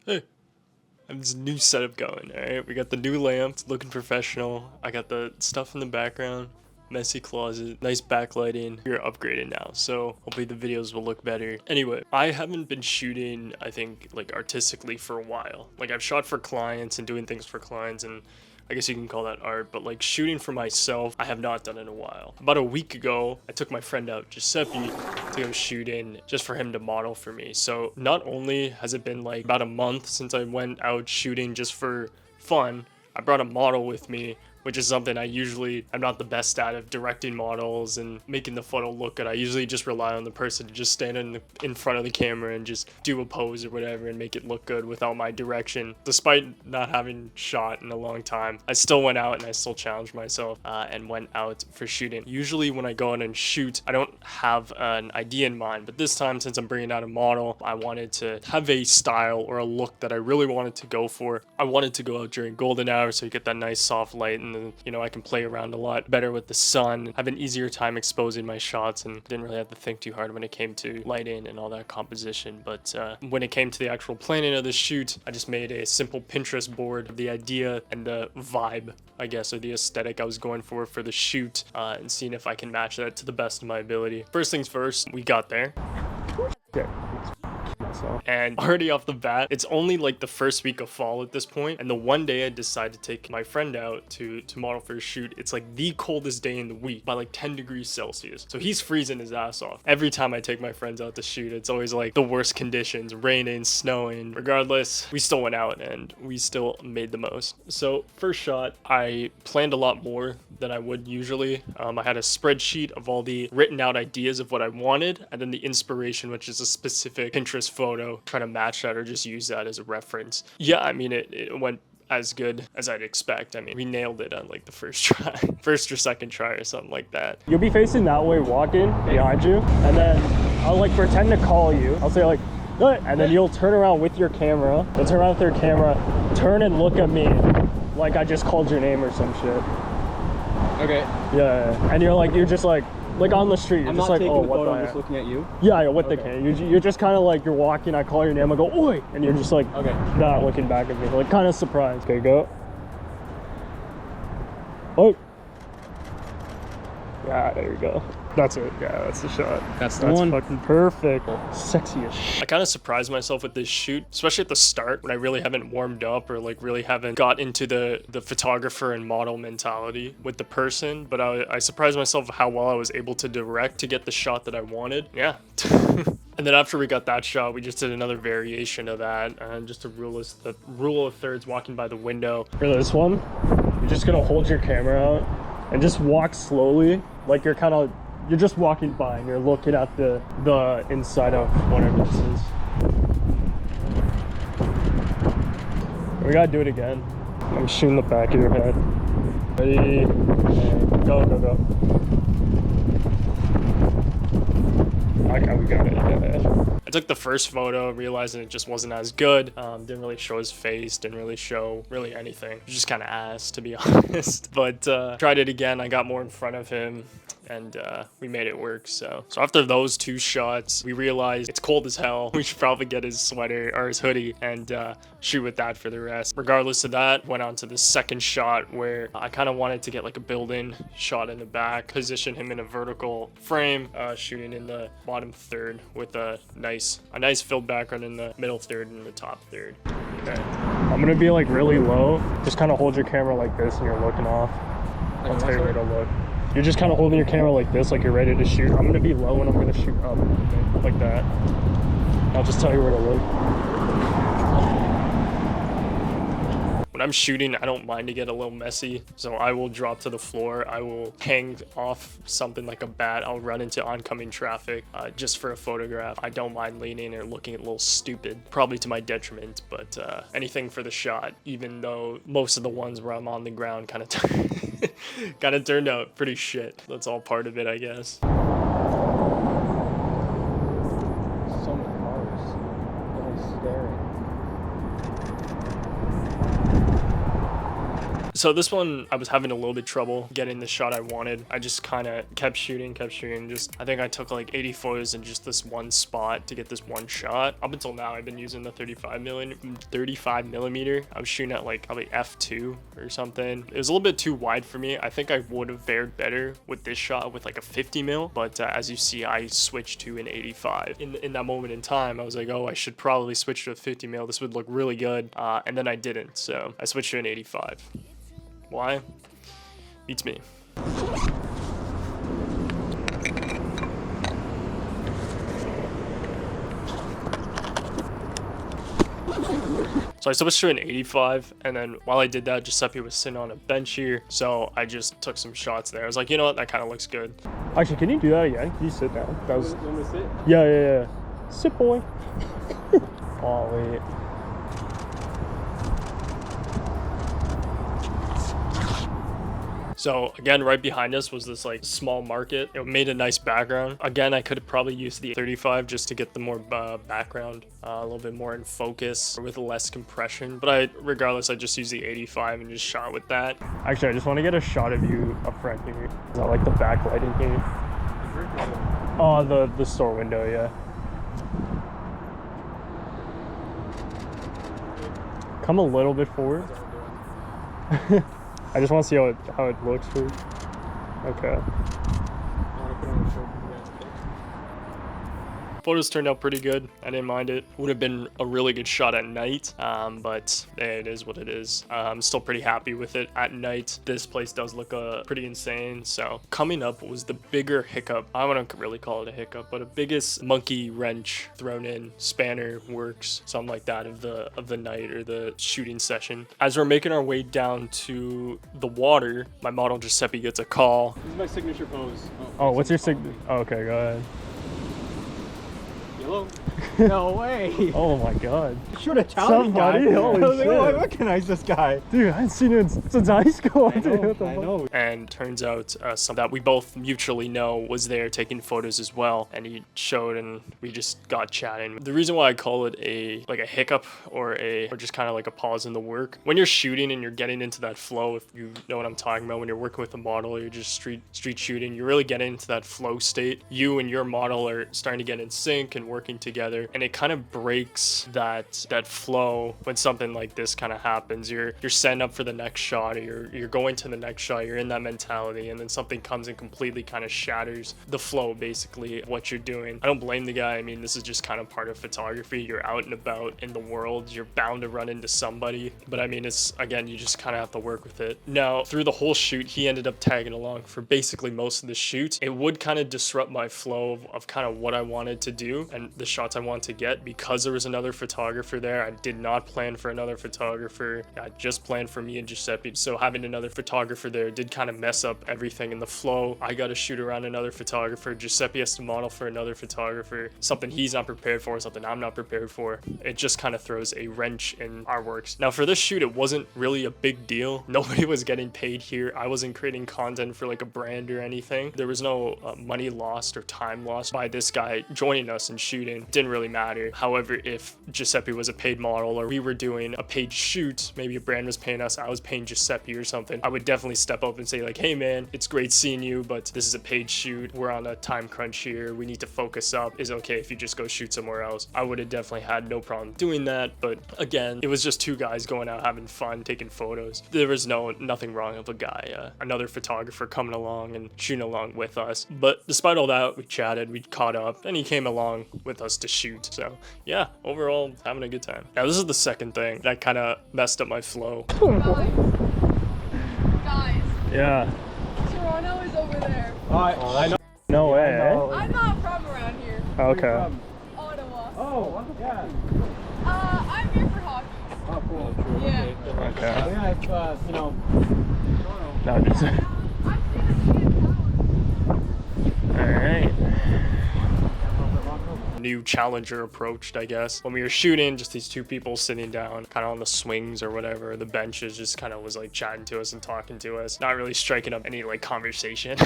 Hey, I have this new setup going, alright? We got the new lamp, it's looking professional. I got the stuff in the background, messy closet, nice backlighting. We're upgraded now, so hopefully the videos will look better. Anyway, I haven't been shooting, I think, like artistically for a while. Like I've shot for clients and doing things for clients, and I guess you can call that art, but like shooting for myself, I have not done in a while. About a week ago, I took my friend out, Giuseppe, to go shooting just for him to model for me. So not only has it been like about a month since I went out shooting just for fun, I brought a model with me, which is something I usually am not the best at, directing models and making the photo look good. I usually just rely on the person to just stand in front of the camera and just do a pose or whatever and make it look good without my direction. Despite not having shot in a long time, I still went out and I still challenged myself and went out for shooting. Usually when I go out and shoot, I don't have an idea in mind, but this time, since I'm bringing out a model, I wanted to have a style or a look that I really wanted to go for. I wanted to go out during golden hour so you get that nice soft light, and then, you know, I can play around a lot better with the sun, have an easier time exposing my shots, and didn't really have to think too hard when it came to lighting and all that composition. But when it came to the actual planning of the shoot, I just made a simple Pinterest board of the idea and the vibe, I guess, or the aesthetic I was going for the shoot, and seeing if I can match that to the best of my ability. First things first, we got there. Okay. And already off the bat, it's only like the first week of fall at this point, and the one day I decided to take my friend out to model for a shoot, it's like the coldest day in the week by like 10 degrees Celsius. So he's freezing his ass off. Every time I take my friends out to shoot, it's always like the worst conditions, raining, snowing. Regardless, we still went out and we still made the most. So first shot, I planned a lot more than I would usually. I had a spreadsheet of all the written out ideas of what I wanted, and then the inspiration, which is a specific Pinterest photo, trying to match that or just use that as a reference. Yeah, I mean, it went as good as I'd expect. I mean, we nailed it on like the first try, first or second try or something like that. You'll be facing that way walking behind you, and then I'll like pretend to call you. I'll say like, "Good," and then you'll turn around with your camera. You'll turn around with your camera, turn and look at me like I just called your name or some shit. Okay. Yeah, and you're just like on the street, you're I'm just not like, taking oh, the what photo, the I'm just heck? looking at you? Yeah, with okay. the camera. You're just kind of like, you're walking, I call your name, I go, oi! And you're just like, okay, not looking back at me, like kind of surprised. Okay, go. Oh. Yeah, there you go. That's it. Yeah, that's the shot. That's the one. Fucking perfect. Sexy as shit. I kind of surprised myself with this shoot, especially at the start when I really haven't warmed up or like really haven't got into the photographer and model mentality with the person. But I surprised myself how well I was able to direct to get the shot that I wanted. Yeah. And then after we got that shot, we just did another variation of that, and just the rule of thirds walking by the window. For this one, you're just gonna hold your camera out and just walk slowly, like you're just walking by and you're looking at the inside of whatever this is. We gotta do it again. I'm shooting the back of your head. Ready? And go, go, go. Okay, we got it. Yeah. I took the first photo, realizing it just wasn't as good. Didn't really show his face, didn't really show anything. It was just kind of ass, to be honest. But tried it again. I got more in front of him, and we made it work. So after those two shots, we realized it's cold as hell. We should probably get his sweater or his hoodie and shoot with that for the rest. Regardless of that, went on to the second shot where I kind of wanted to get like a building shot in the back, position him in a vertical frame, shooting in the bottom third with a nice filled background in the middle third and the top third. Okay. I'm gonna be like really low. Just kind of hold your camera like this and you're looking off. I'll tell you where to look. You're just kind of holding your camera like this, like you're ready to shoot. I'm gonna be low and I'm gonna shoot up, like that. I'll just tell you where to look. When I'm shooting, I don't mind to get a little messy, so I will drop to the floor. I will hang off something like a bat. I'll run into oncoming traffic just for a photograph. I don't mind leaning or looking a little stupid, probably to my detriment, but anything for the shot, even though most of the ones where I'm on the ground kind of turned out pretty shit. That's all part of it, I guess. So many cars. Everyone's staring. So this one, I was having a little bit trouble getting the shot I wanted. I just kind of kept shooting. Just, I think I took like 80 photos in just this one spot to get this one shot. Up until now, I've been using the 35 millimeter. I was shooting at like probably f2 or something. It was a little bit too wide for me. I think I would have fared better with this shot with like a 50 mil, but as you see, I switched to an 85. In that moment in time, I was like, oh, I should probably switch to a 50 mil. This would look really good, and then I didn't, so I switched to an 85. Why? Beats me. So I switched to an 85, and then while I did that, Giuseppe was sitting on a bench here, so I just took some shots there. I was like, you know what, that kind of looks good. Actually, can you do that again? Can you sit down? That was. You want me to sit? Yeah. Sit, boy. Oh, wait. So again, right behind us was this like small market. It made a nice background. Again, I could have probably used the 35 just to get the more background, a little bit more in focus with less compression. But regardless, I just used the 85 and just shot with that. Actually, I just want to get a shot of you up front here. I like the backlighting here. Oh, the store window, yeah. Come a little bit forward. I just want to see how it looks first. Okay. Photos turned out pretty good. I didn't mind it. Would have been a really good shot at night, but it is what it is. I'm still pretty happy with it. At night, this place does look pretty insane. So coming up was the bigger hiccup. I wouldn't really call it a hiccup, but a biggest monkey wrench thrown in, spanner works, something like that of the night or the shooting session. As we're making our way down to the water, my model Giuseppe gets a call. This is my signature pose. Oh, what's your signature? Oh, okay, go ahead. Hello? No way. Oh my god. Shoot a Italian guy. Holy shit. I recognize this guy. Dude, I haven't seen him since high school. I know. And turns out some that we both mutually know was there taking photos as well. And he showed and we just got chatting. The reason why I call it a hiccup or just kind of like a pause in the work. When you're shooting and you're getting into that flow, if you know what I'm talking about, when you're working with a model or you're just street shooting, you're really getting into that flow state. You and your model are starting to get in sync and working together, and it kind of breaks that flow when something like this kind of happens. You're setting up for the next shot, or you're going to the next shot, you're in that mentality, and then something comes and completely kind of shatters the flow basically of what you're doing. I don't blame the guy. I mean, this is just kind of part of photography. You're out and about in the world, you're bound to run into somebody, but I mean, it's again, you just kind of have to work with it. Now through the whole shoot, he ended up tagging along for basically most of the shoot. It would kind of disrupt my flow of kind of what I wanted to do and the shots I want to get because there was another photographer there. I did not plan for another photographer. I just planned for me and Giuseppe. So having another photographer there did kind of mess up everything in the flow. I got to shoot around another photographer. Giuseppe has to model for another photographer. Something he's not prepared for, something I'm not prepared for. It just kind of throws a wrench in our works. Now for this shoot, it wasn't really a big deal. Nobody was getting paid here. I wasn't creating content for like a brand or anything. There was no money lost or time lost by this guy joining us and shooting. Didn't really matter. However, if Giuseppe was a paid model or we were doing a paid shoot, maybe a brand was paying us, I was paying Giuseppe or something, I would definitely step up and say like, hey man, it's great seeing you, but this is a paid shoot. We're on a time crunch here. We need to focus up. Is it okay if you just go shoot somewhere else? I would have definitely had no problem doing that. But again, it was just two guys going out having fun, taking photos. There was nothing wrong with a guy, another photographer coming along and shooting along with us. But despite all that, we chatted, we caught up, and he came along with us to shoot. So yeah, overall, having a good time. Now this is the second thing that kind of messed up my flow. Guys, Yeah. Toronto is over there. I know. No way. I'm not from around here. Okay. Ottawa. Oh, yeah. I'm here for hockey. Oh, cool. True. Yeah. Okay. Yeah, if, you know, No, just. I'm seeing a All right. new challenger approached, I guess. When we were shooting, just these two people sitting down kind of on the swings or whatever, the benches, just kind of was like chatting to us and talking to us, not really striking up any like conversation.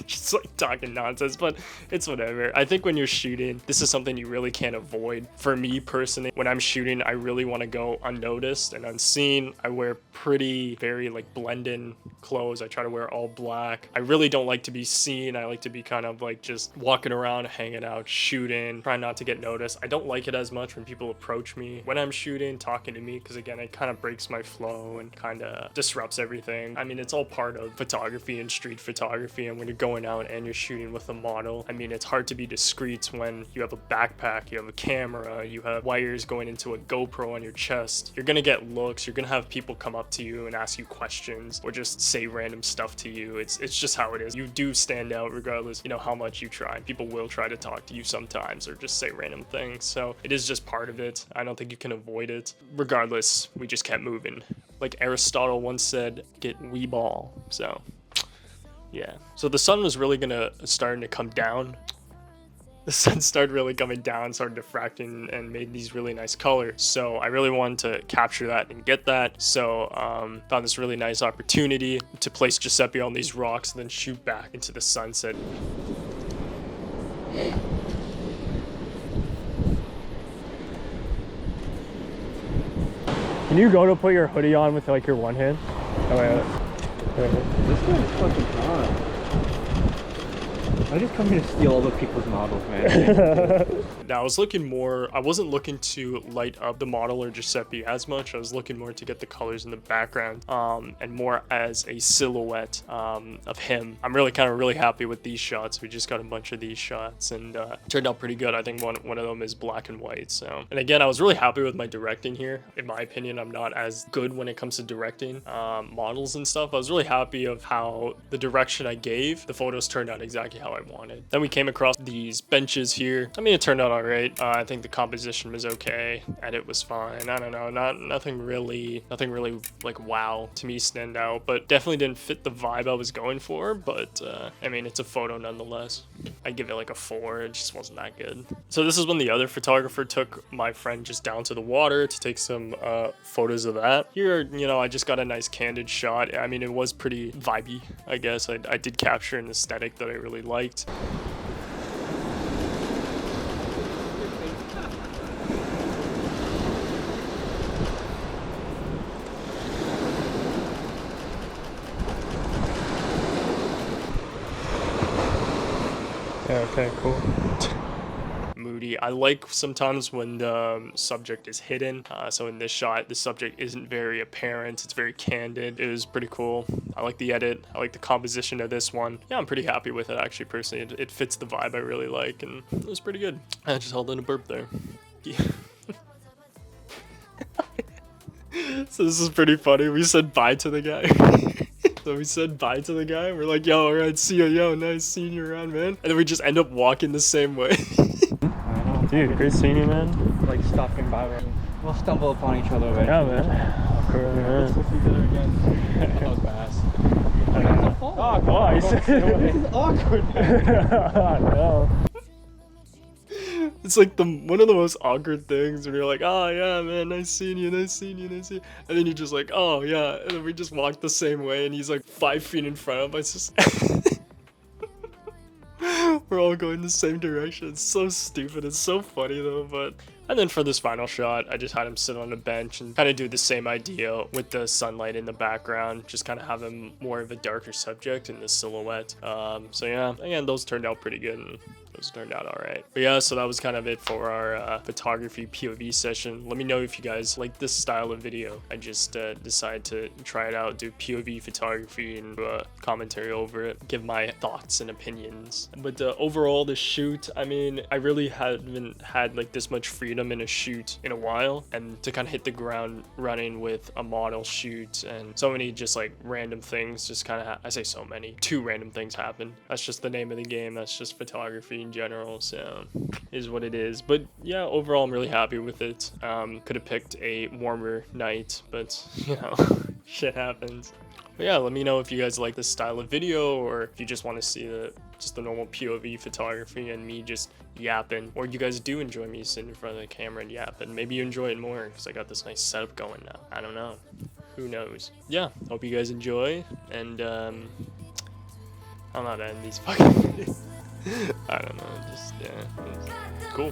Just like talking nonsense, but it's whatever. I think when you're shooting, this is something you really can't avoid. For me personally, when I'm shooting, I really want to go unnoticed and unseen. I wear pretty very like blend in clothes. I try to wear all black. I really don't like to be seen. I like to be kind of like just walking around, hanging out, shooting, trying not to get noticed. I don't like it as much when people approach me when I'm shooting, talking to me, because again, it kind of breaks my flow and kind of disrupts everything. I mean, it's all part of photography and street photography, and when you're going out and you're shooting with a model, I mean, it's hard to be discreet when you have a backpack, you have a camera, you have wires going into a GoPro on your chest. You're gonna get looks, you're gonna have people come up to you and ask you questions or just say random stuff to you. It's just how it is. You do stand out regardless, you know, how much you try. People will try to talk to you sometimes or just say random things. So it is just part of it. I don't think you can avoid it. Regardless, we just kept moving. Like Aristotle once said, get wee ball. So yeah. So the sun was really starting to come down. The sun started really coming down, started diffracting, and made these really nice colors. So I really wanted to capture that and get that. So found this really nice opportunity to place Giuseppe on these rocks and then shoot back into the sunset. Can you go to put your hoodie on with like your one hand? Oh, wait. This guy's fucking hot. I just come here to steal all the people's models, man. Now I was looking more, I wasn't looking to light up the model or Giuseppe as much. I was looking more to get the colors in the background and more as a silhouette of him. I'm really happy with these shots. We just got a bunch of these shots and turned out pretty good. I think one of them is black and white. So, and again, I was really happy with my directing here. In my opinion, I'm not as good when it comes to directing models and stuff. I was really happy of how the direction I gave, the photos turned out exactly how I wanted. Then we came across these benches here. I mean, it turned out all right. I think the composition was okay. Edit was fine. I don't know, nothing really like wow to me stand out, but definitely didn't fit the vibe I was going for. But I mean, it's a photo nonetheless. I give it like a 4. It just wasn't that good. So this is when the other photographer took my friend just down to the water to take some photos of that. Here, you know, I just got a nice candid shot. I mean, it was pretty vibey, I guess. I did capture an aesthetic that I really liked. Yeah, okay, cool. Moody. I like sometimes when the subject is hidden. So in this shot, the subject isn't very apparent. It's very candid. It was pretty cool. I like the edit. I like the composition of this one. Yeah, I'm pretty happy with it actually, personally. It fits the vibe I really like, and it was pretty good. I just held in a burp there. Yeah. So this is pretty funny. We said bye to the guy. So we said bye to the guy. We're like, yo, alright, see ya, yo, nice seeing you around, man. And then we just end up walking the same way. I know. Dude, great seeing you, man. Like stopping by, we'll stumble upon each other eventually. Yeah, man. Of course, man. We'll see each other again. That was fast. Oh, twice. This is awkward, man. No. It's like one of the most awkward things when you're like, oh yeah, man, nice seeing you, nice seeing you, nice seeing you. And then you're just like, oh yeah, and then we just walk the same way and he's like 5 feet in front of us. Just we're all going the same direction. It's so stupid. It's so funny though, but... And then for this final shot, I just had him sit on a bench and kind of do the same idea with the sunlight in the background. Just kind of have him more of a darker subject in the silhouette. So yeah, again, those turned out pretty good. And those turned out all right. But yeah, so that was kind of it for our photography POV session. Let me know if you guys like this style of video. I just decided to try it out, do POV photography and do a commentary over it, give my thoughts and opinions. But overall, the shoot, I mean, I really haven't had like this much freedom in a shoot in a while, and to kind of hit the ground running with a model shoot and so many just like random things just kind of I say so many, 2 random things happen. That's just the name of the game. That's just photography in general, so is what it is. But yeah, overall I'm really happy with it. Could have picked a warmer night, but you know, shit happens. But yeah, let me know if you guys like this style of video or if you just want to see the just the normal POV photography and me just yapping, or you guys do enjoy me sitting in front of the camera and yapping. Maybe you enjoy it more because I got this nice setup going now. I don't know. Who knows? Yeah, hope you guys enjoy, and I'm not ending these fucking videos. I don't know, just, yeah, cool.